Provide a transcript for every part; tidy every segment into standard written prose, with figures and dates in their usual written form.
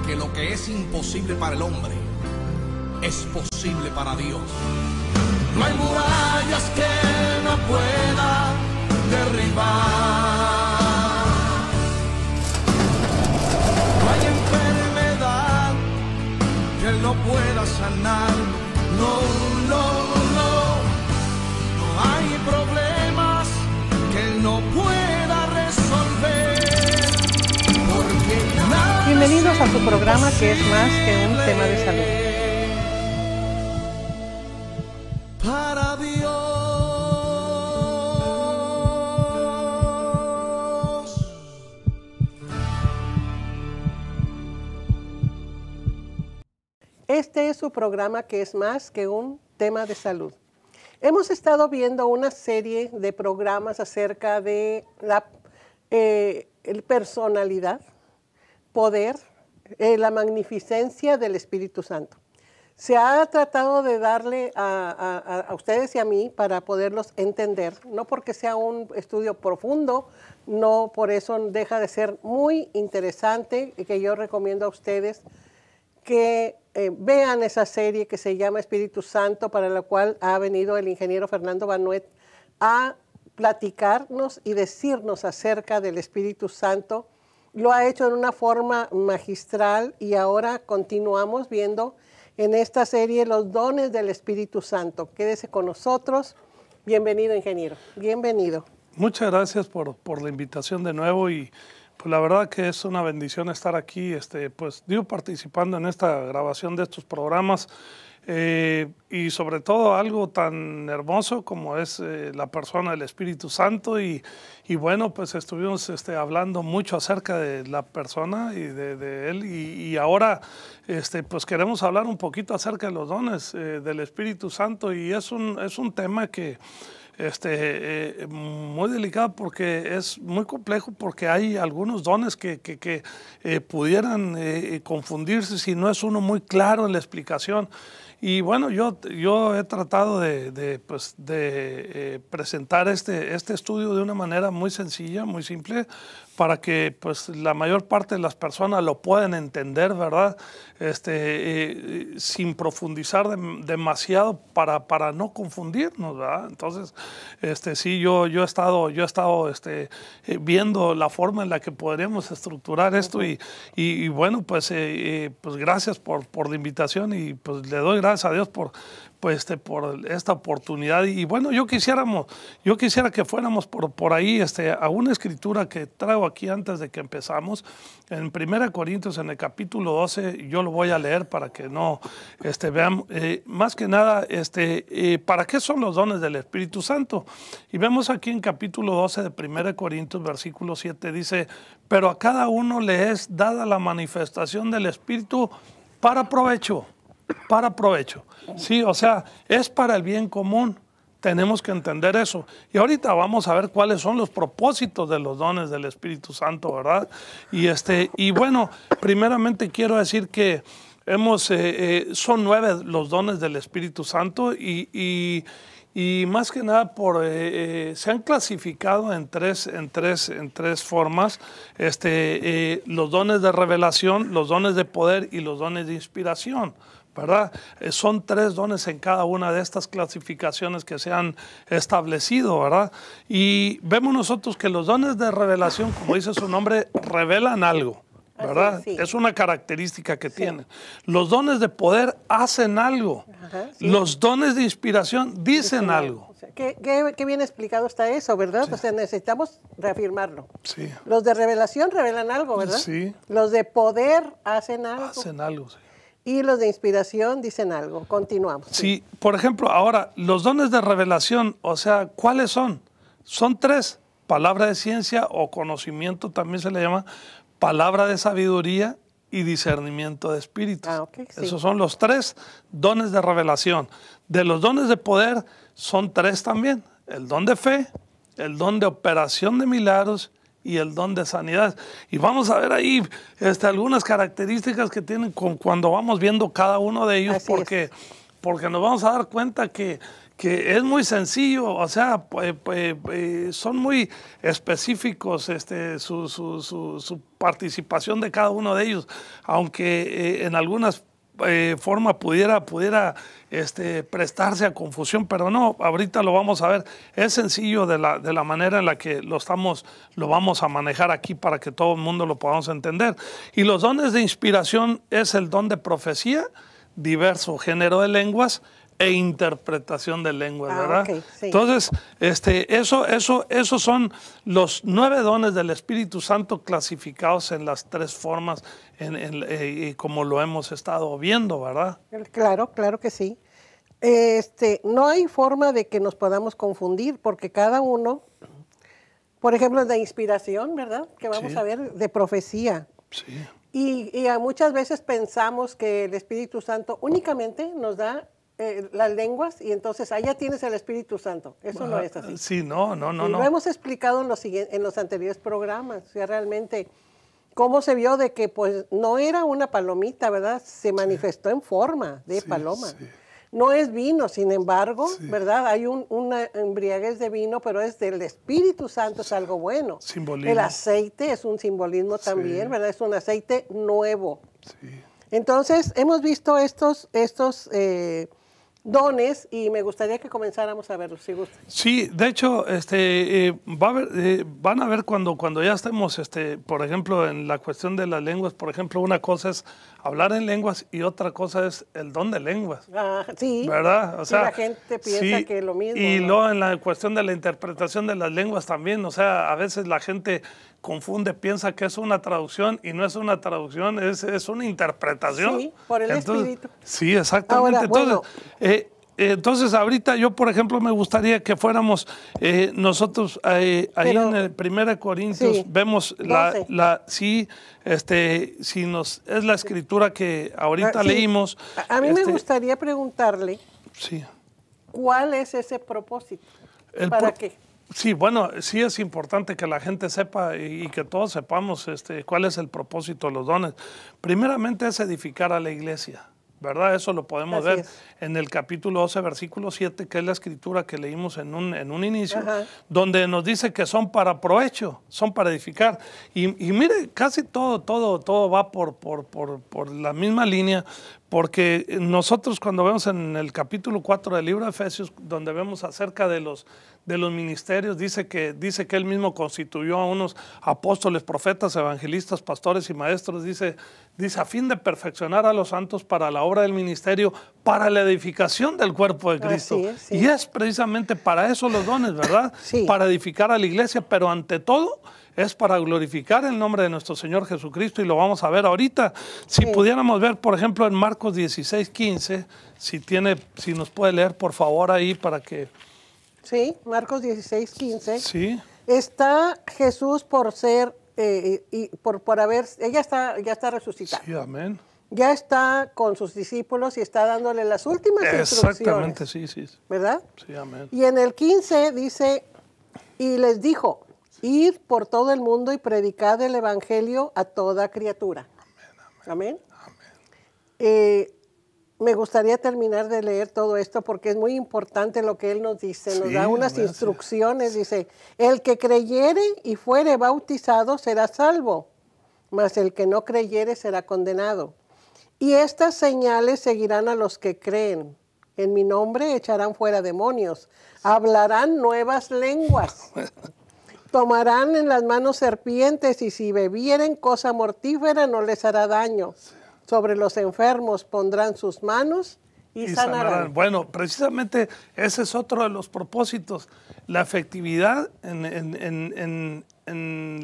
que lo que es imposible para el hombre es posible para Dios. No hay murallas que no pueda derribar. No hay enfermedad que Él no pueda sanar. No, no, no. No hay problemas que Él no pueda resolver. Bienvenidos a su programa que es más que un tema de salud. Para Dios. Este es su programa que es más que un tema de salud. Hemos estado viendo una serie de programas acerca de la personalidad, poder, la magnificencia del Espíritu Santo. Se ha tratado de darle a ustedes y a mí para poderlos entender, no porque sea un estudio profundo, no por eso deja de ser muy interesante, y que yo recomiendo a ustedes que vean esa serie que se llama Espíritu Santo, para la cual ha venido el ingeniero Fernando Banuet a platicarnos y decirnos acerca del Espíritu Santo. Lo ha hecho en una forma magistral y ahora continuamos viendo en esta serie los dones del Espíritu Santo. Quédese con nosotros. Bienvenido, ingeniero. Bienvenido. Muchas gracias por la invitación de nuevo y pues la verdad que es una bendición estar aquí, participando en esta grabación de estos programas y sobre todo algo tan hermoso como es la persona del Espíritu Santo y bueno, pues estuvimos hablando mucho acerca de la persona y de él y ahora pues queremos hablar un poquito acerca de los dones del Espíritu Santo y es un tema que muy delicado porque es muy complejo porque hay algunos dones que pudieran confundirse si no es uno muy claro en la explicación. Y bueno, yo he tratado de presentar este estudio de una manera muy sencilla, muy simple, para que pues la mayor parte de las personas lo puedan entender, ¿verdad? Sin profundizar demasiado para no confundirnos, ¿verdad? Entonces, sí, yo he estado viendo la forma en la que podríamos estructurar esto y bueno, pues gracias por la invitación y pues le doy gracias a Dios por esta oportunidad y bueno, yo quisiera que fuéramos por ahí a una escritura que traigo aquí antes de que empezamos en 1 Corintios en el capítulo 12. Yo lo voy a leer para que no vean más que nada para qué son los dones del Espíritu Santo. Y vemos aquí en capítulo 12 de 1 Corintios versículo 7 dice: pero a cada uno le es dada la manifestación del Espíritu para provecho. Para provecho, sí, o sea, es para el bien común, tenemos que entender eso. Y ahorita vamos a ver cuáles son los propósitos de los dones del Espíritu Santo, ¿verdad? Y bueno, primeramente quiero decir que son 9 los dones del Espíritu Santo y más que nada se han clasificado en tres formas, los dones de revelación, los dones de poder y los dones de inspiración, ¿verdad? Son 3 dones en cada una de estas clasificaciones que se han establecido, ¿verdad? Y vemos nosotros que los dones de revelación, como dice su nombre, revelan algo, ¿verdad? Sí. Es una característica que tienen. Los dones de poder hacen algo. Ajá, sí. Los dones de inspiración dicen algo. O sea, qué bien explicado está eso, ¿verdad? Sí. O sea, necesitamos reafirmarlo. Sí. Los de revelación revelan algo, ¿verdad? Sí. Los de poder hacen algo. Hacen algo, sí. Y los de inspiración dicen algo. Continuamos. Sí, por ejemplo, ahora, los dones de revelación, o sea, ¿cuáles son? Son 3. Palabra de ciencia o conocimiento también se le llama, palabra de sabiduría y discernimiento de espíritus. Okay, sí. Esos son los 3 dones de revelación. De los dones de poder son 3 también. El don de fe, el don de operación de milagros y el don de sanidad. Y vamos a ver ahí algunas características que tienen cuando vamos viendo cada uno de ellos. Así porque porque nos vamos a dar cuenta que es muy sencillo, o sea, son muy específicos su participación de cada uno de ellos, aunque en algunas forma pudiera prestarse a confusión, pero no, ahorita lo vamos a ver. Es sencillo de la manera en la que lo vamos a manejar aquí para que todo el mundo lo podamos entender. Y los dones de inspiración es el don de profecía, diverso género de lenguas e interpretación de lenguas, ¿verdad? Okay, sí. Entonces, esos son los 9 dones del Espíritu Santo clasificados en las 3 formas, como lo hemos estado viendo, ¿verdad? Claro, claro que sí. No hay forma de que nos podamos confundir, porque cada uno, por ejemplo, de inspiración, ¿verdad? Que vamos a ver, de profecía. Sí. Y muchas veces pensamos que el Espíritu Santo únicamente nos da las lenguas y entonces allá tienes el Espíritu Santo. Eso no es así. Sí, no. Lo hemos explicado en los anteriores programas. O sea, realmente, cómo se vio de que pues no era una palomita, ¿verdad? Se manifestó en forma de paloma. Sí. No es vino, sin embargo, ¿verdad? Hay una embriaguez de vino, pero es del Espíritu Santo, es algo bueno. Simbolismo. El aceite es un simbolismo también, ¿verdad? Es un aceite nuevo. Sí. Entonces, hemos visto estos dones y me gustaría que comenzáramos a verlos, si gusta. Sí, de hecho, van a ver cuando ya estemos, por ejemplo, en la cuestión de las lenguas, por ejemplo, una cosa es hablar en lenguas y otra cosa es el don de lenguas. Sí, ¿verdad? O sea, la gente piensa que es lo mismo. Y luego en la cuestión de la interpretación de las lenguas también, o sea, a veces la gente confunde, piensa que es una traducción y no es una traducción, es una interpretación. Sí, por el Espíritu. Sí, exactamente. Ahora, entonces, ahorita yo, por ejemplo, me gustaría que fuéramos nosotros ahí en el 1 Corintios, sí, vemos es la escritura que ahorita leímos. A mí me gustaría preguntarle, sí, ¿cuál es ese propósito? ¿Para qué? Sí, bueno, sí es importante que la gente sepa y que todos sepamos cuál es el propósito de los dones. Primeramente es edificar a la iglesia, ¿verdad? Eso lo podemos ver en el capítulo 12, versículo 7, que es la escritura que leímos en un inicio, donde nos dice que son para provecho, son para edificar. Y mire, casi todo va por la misma línea, porque nosotros cuando vemos en el capítulo 4 del libro de Efesios, donde vemos acerca de los ministerios, dice que él mismo constituyó a unos apóstoles, profetas, evangelistas, pastores y maestros, dice a fin de perfeccionar a los santos para la obra del ministerio, para la edificación del cuerpo de Cristo. Sí. Y es precisamente para eso los dones, ¿verdad? Sí. Para edificar a la iglesia, pero ante todo es para glorificar el nombre de nuestro Señor Jesucristo, y lo vamos a ver ahorita. Si pudiéramos ver, por ejemplo, en Marcos 16:15, si nos puede leer, por favor, ahí para que... Sí, Marcos 16:15. Sí. Está Jesús por ser, ella está resucitada. Sí, amén. Ya está con sus discípulos y está dándole las últimas instrucciones. Exactamente, sí. ¿Verdad? Sí, amén. Y en el 15 dice, y les dijo, id por todo el mundo y predicad el evangelio a toda criatura. Amén. Me gustaría terminar de leer todo esto porque es muy importante lo que él nos dice. Nos da unas instrucciones. Dice, el que creyere y fuere bautizado será salvo, mas el que no creyere será condenado. Y estas señales seguirán a los que creen. En mi nombre echarán fuera demonios, hablarán nuevas lenguas, tomarán en las manos serpientes, y si bebieren cosa mortífera no les hará daño. Sobre los enfermos pondrán sus manos y sanarán. Bueno, precisamente ese es otro de los propósitos, la efectividad en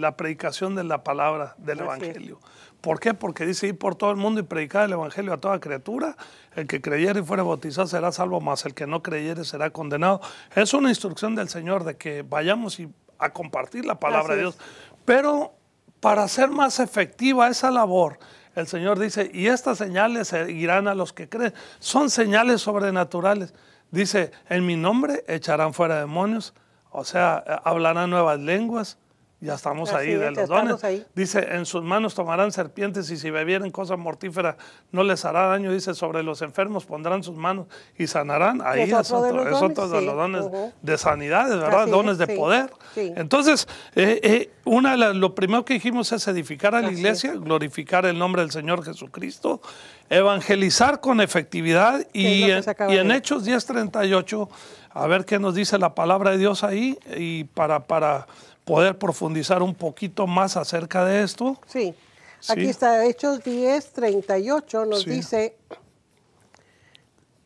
la predicación de la palabra del Evangelio. ¿Por qué? Porque dice ir por todo el mundo y predicar el Evangelio a toda criatura. El que creyere y fuere bautizado será salvo, mas el que no creyere será condenado. Es una instrucción del Señor de que vayamos a compartir la palabra de Dios. Pero para hacer más efectiva esa labor, el Señor dice, y estas señales seguirán a los que creen. Son señales sobrenaturales. Dice, en mi nombre echarán fuera demonios, o sea, hablarán nuevas lenguas, Ya estamos Así ahí es, de ya los estamos dones. ahí. Dice, en sus manos tomarán serpientes y si bebieren cosa mortífera no les hará daño. Dice, sobre los enfermos pondrán sus manos y sanarán. Ahí Es otro de los es dones, otro de sí. los dones Ujú. de sanidades, ¿verdad? Así Dones es, de sí, poder. sí. Entonces, lo primero que dijimos es edificar a la Así iglesia, glorificar el nombre del Señor Jesucristo, evangelizar con efectividad Que es y, lo que se acaba y de en ver. Hechos 10:38, a ver qué nos dice la palabra de Dios ahí y para poder profundizar un poquito más acerca de esto. Sí. Sí. Aquí está, Hechos 10:38 nos Sí. dice,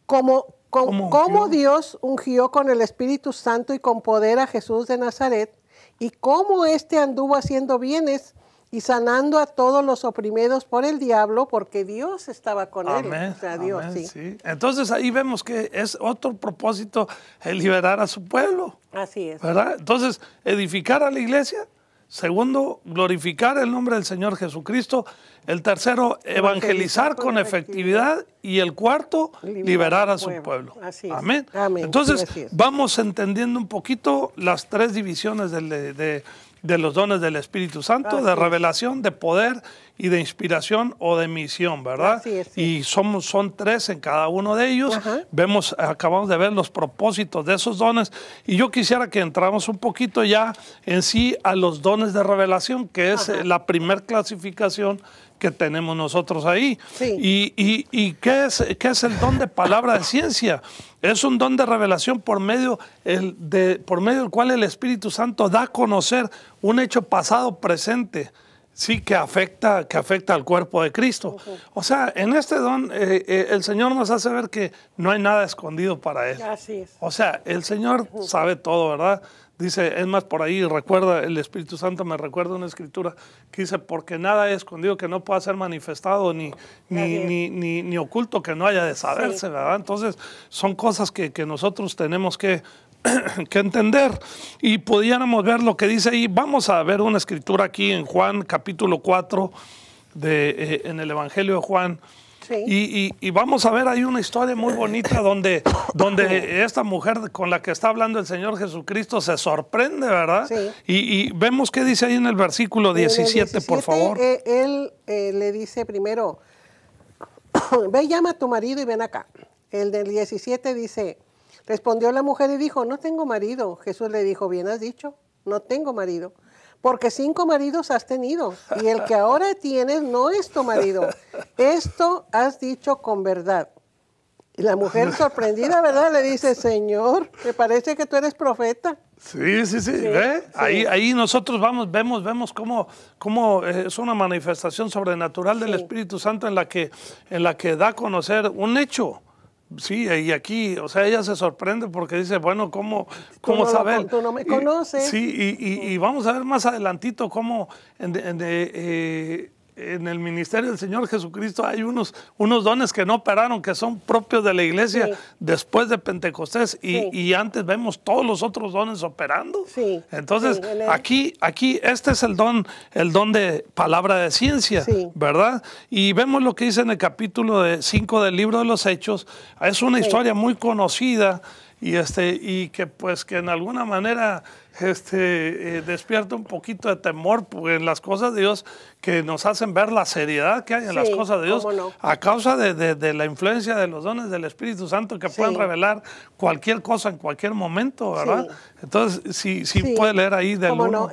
cómo ungió? Dios ungió con el Espíritu Santo y con poder a Jesús de Nazaret, y cómo éste anduvo haciendo bienes y sanando a todos los oprimidos por el diablo, porque Dios estaba con Amén, él. O sea, Dios, amén, sí. sí. Entonces ahí vemos que es otro propósito el liberar a su pueblo, Así es. ¿verdad? Entonces, edificar a la iglesia. Segundo, glorificar el nombre del Señor Jesucristo. El tercero, evangelizar con efectividad. Y el cuarto, liberar a su pueblo. Así es. Amén. Amén. Entonces, Sí, así es. vamos entendiendo un poquito las tres divisiones de los dones del Espíritu Santo, Así de es. revelación, de poder y de inspiración o de misión, ¿verdad? Así es, sí. Y son tres en cada uno de ellos. Ajá. Acabamos de ver los propósitos de esos dones y yo quisiera que entramos un poquito ya en sí a los dones de revelación, que es la primer clasificación que tenemos nosotros ahí. Sí. ¿Y qué es el don de palabra de ciencia? Es un don de revelación por medio del cual el Espíritu Santo da a conocer un hecho pasado, presente, sí, que afecta al cuerpo de Cristo. O sea, en este don el Señor nos hace ver que no hay nada escondido para Él. Así es. O sea, el Señor sabe todo, ¿verdad? Dice, es más, por ahí recuerda, el Espíritu Santo me recuerda una escritura que dice, porque nada es escondido que no pueda ser manifestado, ni oculto que no haya de saberse, Sí. ¿verdad? Entonces, son cosas que nosotros tenemos que entender. Y pudiéramos ver lo que dice ahí. Vamos a ver una escritura aquí en Juan, capítulo 4, en el Evangelio de Juan. Sí. Y vamos a ver ahí una historia muy bonita donde esta mujer con la que está hablando el Señor Jesucristo se sorprende, ¿verdad? Sí. Y vemos qué dice ahí en el versículo 17, por favor. Él le dice primero, ve, llama a tu marido y ven acá. El del 17 dice, respondió la mujer y dijo, no tengo marido. Jesús le dijo, bien has dicho, no tengo marido. Porque 5 maridos has tenido, y el que ahora tienes no es tu marido. Esto has dicho con verdad. Y la mujer sorprendida, ¿verdad? Le dice, Señor, me parece que tú eres profeta. Sí. ¿Ve? Sí. Ahí nosotros vemos cómo es una manifestación sobrenatural del Espíritu Santo en la que da a conocer un hecho. Sí, y aquí, o sea, ella se sorprende porque dice, bueno, ¿cómo saber? Tú no me conoces. Sí, y vamos a ver más adelantito cómo en el ministerio del Señor Jesucristo hay unos dones que no operaron, que son propios de la iglesia Sí. después de Pentecostés Sí. y antes vemos todos los otros dones operando. Sí. Entonces, Sí, aquí este es el don de palabra de ciencia, Sí. ¿verdad? Y vemos lo que dice en el capítulo 5 del libro de los Hechos. Es una historia muy conocida y que pues que en alguna manera despierta un poquito de temor en las cosas de Dios, que nos hacen ver la seriedad que hay en las cosas de Dios, cómo no. a causa de la influencia de los dones del Espíritu Santo que pueden revelar cualquier cosa en cualquier momento, ¿verdad? Sí. Entonces, sí puede leer ahí del ¿Cómo 1. no?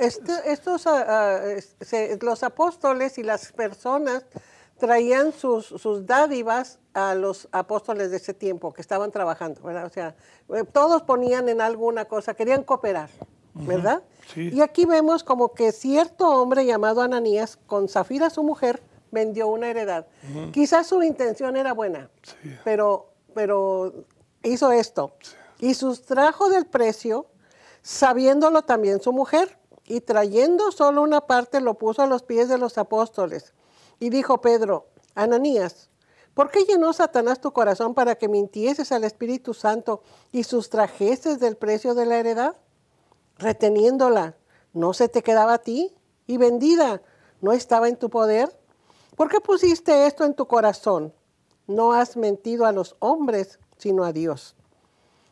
Los apóstoles y las personas traían sus dádivas a los apóstoles de ese tiempo que estaban trabajando, ¿verdad? O sea, todos ponían en alguna cosa, querían cooperar, ¿verdad? Sí. Y aquí vemos como que cierto hombre llamado Ananías, con Zafira su mujer, vendió una heredad. Quizás su intención era buena, pero hizo esto. Y sustrajo del precio, sabiéndolo también su mujer, y trayendo solo una parte lo puso a los pies de los apóstoles. Y dijo Pedro, Ananías, ¿por qué llenó Satanás tu corazón para que mintieses al Espíritu Santo y sustrajeses del precio de la heredad? Reteniéndola, ¿no se te quedaba a ti? Y vendida, ¿no estaba en tu poder? ¿Por qué pusiste esto en tu corazón? No has mentido a los hombres, sino a Dios.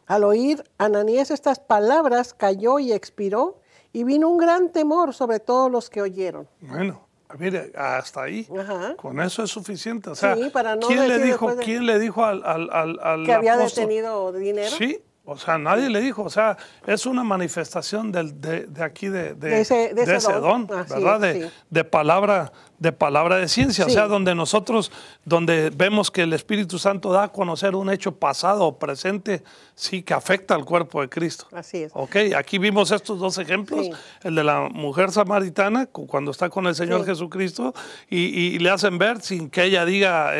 Al oír Ananías estas palabras, cayó y expiró, Y vino un gran temor sobre todos los que oyeron. Bueno, mire, hasta ahí. Ajá. Con eso es suficiente. O sea, Sí, para no ¿quién le decir dijo, después de- quién le dijo al Que había apóstol? detenido dinero. Sí, o sea, nadie le dijo. O sea, es una manifestación de aquí, de ese ese don. don, Así ¿verdad? es, sí. De palabra de ciencia. Sí. O sea, donde nosotros, donde vemos que el Espíritu Santo da a conocer un hecho pasado o presente, sí, que afecta al cuerpo de Cristo. Así es. Ok, aquí vimos estos dos ejemplos, Sí. el de la mujer samaritana cuando está con el Señor Sí. Jesucristo y le hacen ver sin que ella diga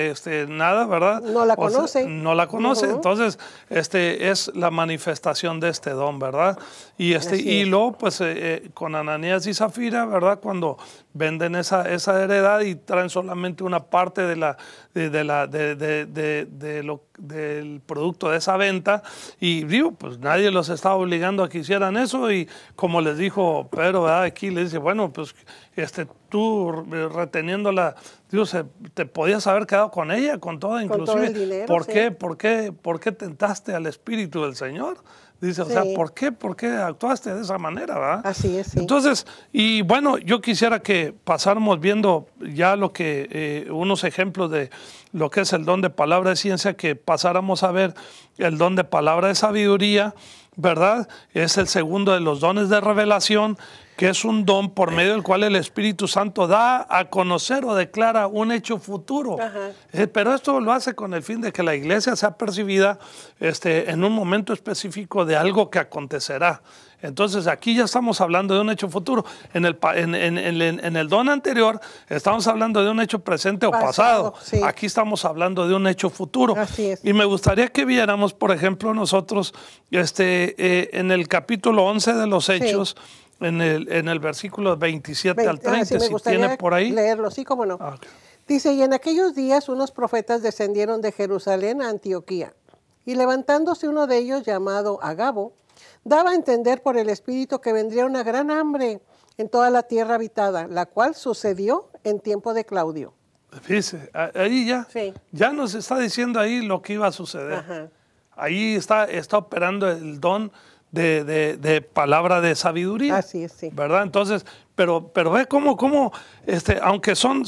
nada, ¿verdad? No la O sea, conoce. no la conoce, Ujú. entonces es la manifestación de este don, ¿verdad? Y, Así y es. luego pues con Ananías y Zafira, ¿verdad? Cuando venden esa heredad y traen solamente una parte del producto de esa venta y digo, pues nadie los estaba obligando a que hicieran eso y como les dijo Pedro, ¿verdad? Aquí le dice, bueno, pues tú reteniéndola, Dios, te podías haber quedado con ella, con toda, Con inclusive. todo el dinero, ¿Por sí. qué? ¿Por qué tentaste al Espíritu del Señor? Dice, o sea, Sí. ¿por qué actuaste de esa manera, verdad? Así es, sí. Entonces, y bueno, yo quisiera que pasáramos viendo ya lo que, unos ejemplos de lo que es el don de palabra de ciencia, que pasáramos a ver el don de palabra de sabiduría, ¿verdad? Es el segundo de los dones de revelación, que es un don por medio del cual el Espíritu Santo da a conocer o declara un hecho futuro. Ajá. Pero esto lo hace con el fin de que la iglesia sea percibida en un momento específico de algo que acontecerá. Entonces aquí ya estamos hablando de un hecho futuro. En el don anterior estamos hablando de un hecho presente o pasado. Sí. Aquí estamos hablando de un hecho futuro. Así es. Y me gustaría que viéramos, por ejemplo, nosotros en el capítulo 11 de los Hechos, en el versículo 27 al 30, sí, me si gustaría tiene por ahí. leerlo, sí, cómo no. Ah, ok. Dice, y en aquellos días unos profetas descendieron de Jerusalén a Antioquía, y levantándose uno de ellos, llamado Agabo, daba a entender por el Espíritu que vendría una gran hambre en toda la tierra habitada, la cual sucedió en tiempo de Claudio. Fíjese, ahí ya nos está diciendo ahí lo que iba a suceder. Ajá. Ahí está operando el don de palabra de sabiduría. Así es, sí. ¿Verdad? Entonces, pero ve cómo aunque son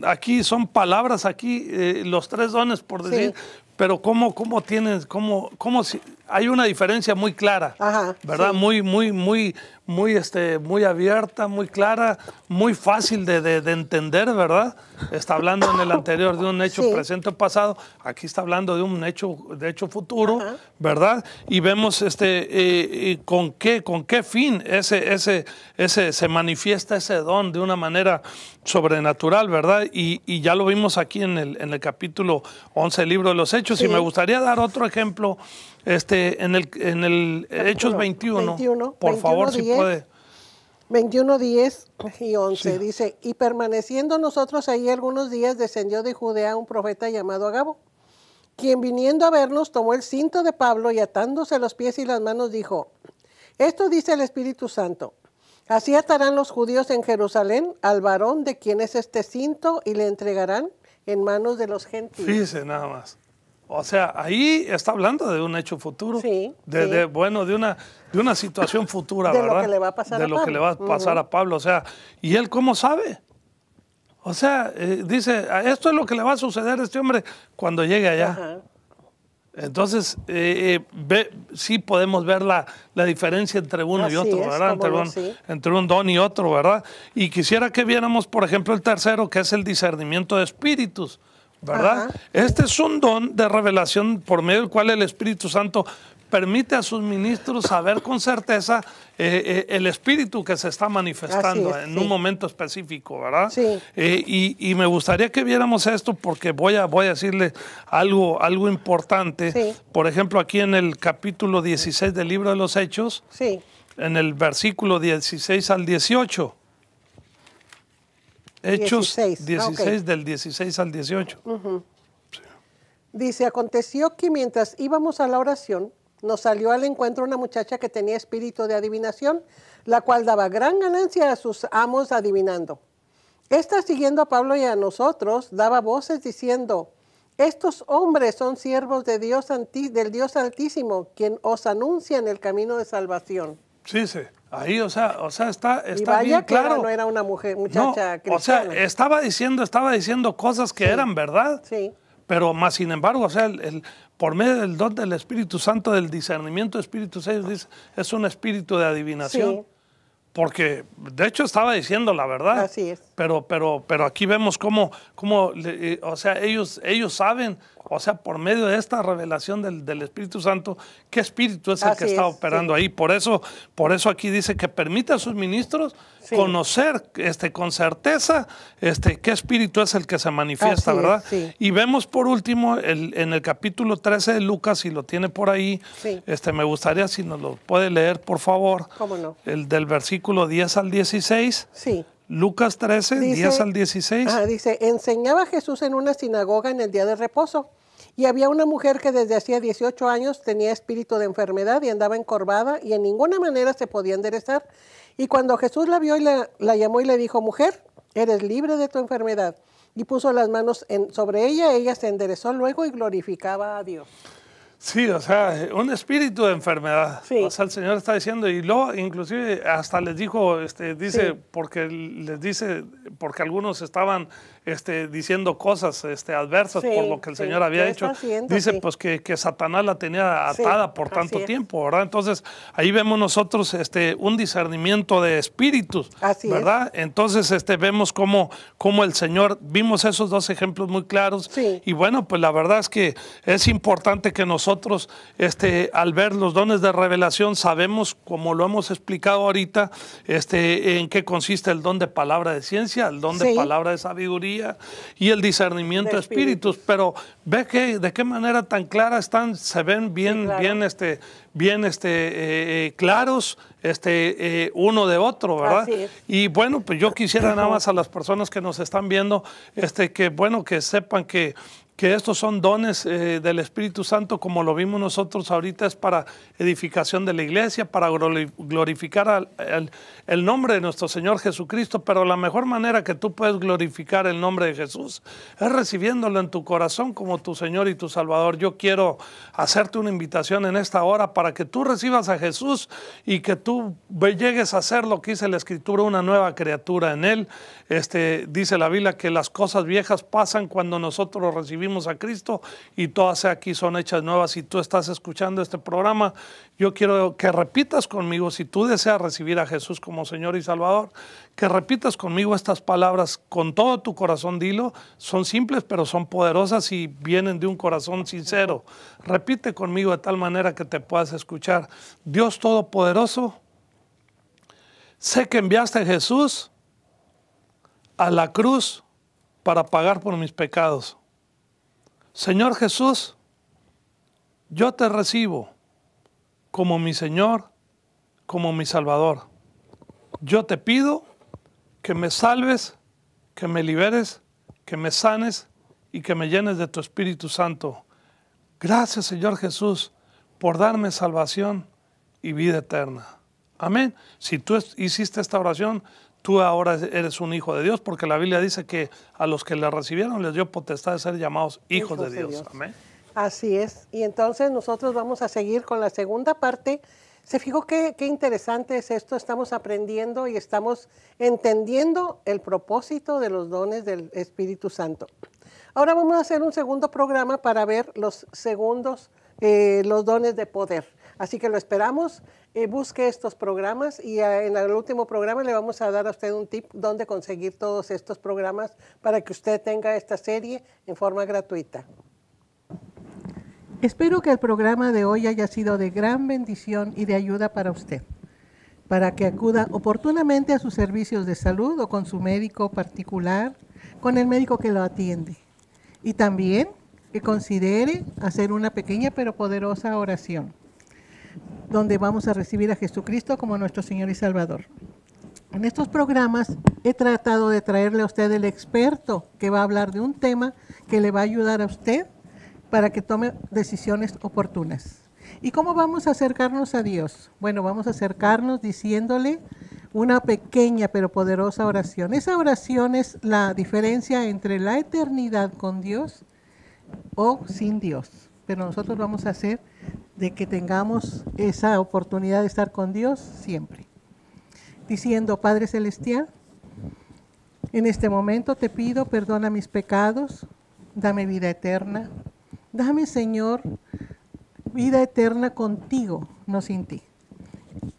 aquí, son palabras aquí, los tres dones, por decir, Sí. pero cómo tienes, si hay una diferencia muy clara, Ajá, ¿verdad? sí. Muy abierta, muy clara, muy fácil de entender, ¿verdad? Está hablando en el anterior de un hecho Sí. presente o pasado, aquí está hablando de un hecho futuro, Ajá. ¿verdad? Y vemos con qué fin se manifiesta ese don de una manera sobrenatural, ¿verdad? Y ya lo vimos aquí en el capítulo 11 del libro de los Hechos. Sí. Y me gustaría dar otro ejemplo en el Hechos 21, 21, por favor, si 21:10. puede. 21, 10 y 11 Sí. dice, y permaneciendo nosotros ahí algunos días, descendió de Judea un profeta llamado Agabo, quien viniendo a vernos tomó el cinto de Pablo y atándose los pies y las manos dijo, esto dice el Espíritu Santo, así atarán los judíos en Jerusalén al varón de quien es este cinto y le entregarán en manos de los gentiles. Fíjese nada más. O sea, ahí está hablando de un hecho futuro. Sí, De sí. de una situación futura, De lo ¿verdad? que le va a pasar de a lo que Pablo. le va a pasar a Pablo. O sea, ¿y él cómo sabe? O sea, dice, esto es lo que le va a suceder a este hombre cuando llegue allá. Ajá. Entonces, sí podemos ver la diferencia entre uno y Así otro, es, ¿verdad? cómo no, sí. Entre un don y otro, ¿verdad? Y quisiera que viéramos, por ejemplo, el tercero, que es el discernimiento de espíritus, ¿verdad? Ajá. Este es un don de revelación por medio del cual el Espíritu Santo permite a sus ministros saber con certeza el espíritu que se está manifestando Así es, en sí. un momento específico, ¿verdad? Sí. Y me gustaría que viéramos esto porque voy a decirle algo importante. Sí. Por ejemplo, aquí en el capítulo 16 del libro de los Hechos, Sí, en el versículo 16 al 18. Hechos 16, 16, ok. del 16 al 18. dice, aconteció que mientras íbamos a la oración, nos salió al encuentro una muchacha que tenía espíritu de adivinación, la cual daba gran ganancia a sus amos adivinando. Esta, siguiendo a Pablo y a nosotros, daba voces diciendo, estos hombres son siervos de Dios del Dios Altísimo, quien os anuncia en el camino de salvación. Sí, sí. Ahí, o sea está Y vaya bien que claro. no era una muchacha No, o sea, cristiana. estaba diciendo cosas que eran verdad. Sí. Pero más sin embargo, o sea, por medio del don del Espíritu Santo, del discernimiento de espíritus, ellos dicen, es un espíritu de adivinación. Sí. Porque de hecho estaba diciendo la verdad. Así es. Pero aquí vemos cómo o sea, ellos saben, o sea, por medio de esta revelación del Espíritu Santo, qué espíritu es el que Así está es, operando sí. ahí. Por eso aquí dice que permite a sus ministros Sí. conocer con certeza qué espíritu es el que se manifiesta, Así es, ¿verdad? sí. Y vemos por último en el capítulo 13 de Lucas, si lo tiene por ahí, Sí. me gustaría si nos lo puede leer, por favor. ¿Cómo no? El del versículo 10 al 16. Sí. Lucas 13, Dice- 10 al 16. Dice, enseñaba Jesús en una sinagoga en el día de reposo. Y había una mujer que desde hacía 18 años tenía espíritu de enfermedad y andaba encorvada y en ninguna manera se podía enderezar. Y cuando Jesús la vio y la llamó y le dijo, mujer, eres libre de tu enfermedad. Y puso las manos sobre ella se enderezó luego y glorificaba a Dios. Sí, o sea, un espíritu de enfermedad. Sí. O sea, el Señor está diciendo, y luego inclusive hasta les dijo, dice, Sí. porque algunos estaban diciendo cosas adversas Sí, por lo que el sí. Señor había ¿Qué hecho. está haciendo? Dice Sí. pues que Satanás la tenía Sí, atada por así tanto es. tiempo, ¿verdad? Entonces ahí vemos nosotros un discernimiento de espíritus, Así es. ¿verdad? Entonces vemos cómo el Señor, vimos esos dos ejemplos muy claros. Sí. Y bueno, pues la verdad es que es importante que nosotros, al ver los dones de revelación, sabemos, como lo hemos explicado ahorita, en qué consiste el don de palabra de ciencia, el don de Sí. palabra de sabiduría y el discernimiento De de espíritus. Pero ve que de qué manera tan clara están, se ven bien, Sí, claro. bien claros uno de otro, ¿verdad? Así es. Y bueno, pues yo quisiera nada más a las personas que nos están viendo, que sepan que estos son dones del Espíritu Santo, como lo vimos nosotros ahorita, es para edificación de la iglesia, para glorificar el nombre de nuestro Señor Jesucristo, pero la mejor manera que tú puedes glorificar el nombre de Jesús es recibiéndolo en tu corazón como tu Señor y tu Salvador. Yo quiero hacerte una invitación en esta hora para que tú recibas a Jesús y que tú llegues a ser lo que dice la Escritura, una nueva criatura en Él. Dice la Biblia que las cosas viejas pasan cuando nosotros recibimos a Cristo y todas aquí son hechas nuevas. Si tú estás escuchando este programa, yo quiero que repitas conmigo, si tú deseas recibir a Jesús como Señor y Salvador, que repitas conmigo estas palabras con todo tu corazón. Dilo, son simples pero son poderosas y vienen de un corazón sincero. Repite conmigo de tal manera que te puedas escuchar. Dios Todopoderoso, sé que enviaste a Jesús a la cruz para pagar por mis pecados. Señor Jesús, yo te recibo como mi Señor, como mi Salvador. Yo te pido que me salves, que me liberes, que me sanes y que me llenes de tu Espíritu Santo. Gracias, Señor Jesús, por darme salvación y vida eterna. Amén. Si tú hiciste esta oración, tú ahora eres un hijo de Dios, porque la Biblia dice que a los que le recibieron les dio potestad de ser llamados hijos de Dios. Amén. Así es. Y entonces nosotros vamos a seguir con la segunda parte. ¿Se fijó qué interesante es esto? Estamos aprendiendo y estamos entendiendo el propósito de los dones del Espíritu Santo. Ahora vamos a hacer un segundo programa para ver los dones de poder. Así que lo esperamos. Busque estos programas y en el último programa le vamos a dar a usted un tip dónde conseguir todos estos programas para que usted tenga esta serie en forma gratuita. Espero que el programa de hoy haya sido de gran bendición y de ayuda para usted, para que acuda oportunamente a sus servicios de salud o con su médico particular, con el médico que lo atiende. Y también que considere hacer una pequeña pero poderosa oración, donde vamos a recibir a Jesucristo como nuestro Señor y Salvador. En estos programas he tratado de traerle a usted el experto que va a hablar de un tema que le va a ayudar a usted para que tome decisiones oportunas. ¿Y cómo vamos a acercarnos a Dios? Bueno, vamos a acercarnos diciéndole una pequeña pero poderosa oración. Esa oración es la diferencia entre la eternidad con Dios o sin Dios. Pero nosotros vamos a hacer de que tengamos esa oportunidad de estar con Dios siempre. Diciendo, Padre Celestial, en este momento te pido, perdona mis pecados, dame vida eterna. Dame, Señor, vida eterna contigo, no sin ti.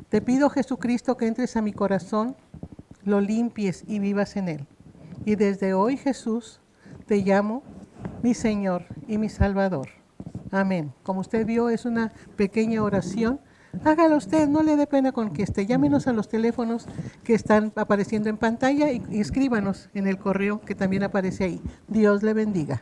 Te pido, Jesucristo, que entres a mi corazón, lo limpies y vivas en él. Y desde hoy, Jesús, te llamo mi Señor y mi Salvador. Amén. Como usted vio, es una pequeña oración. Hágalo usted, no le dé pena con que esté. Llámenos a los teléfonos que están apareciendo en pantalla y escríbanos en el correo que también aparece ahí. Dios le bendiga.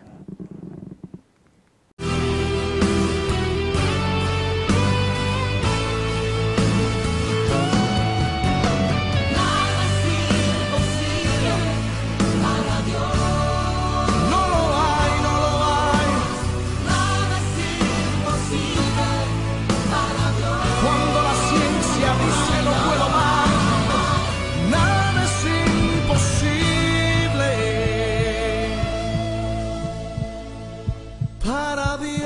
Para Dios.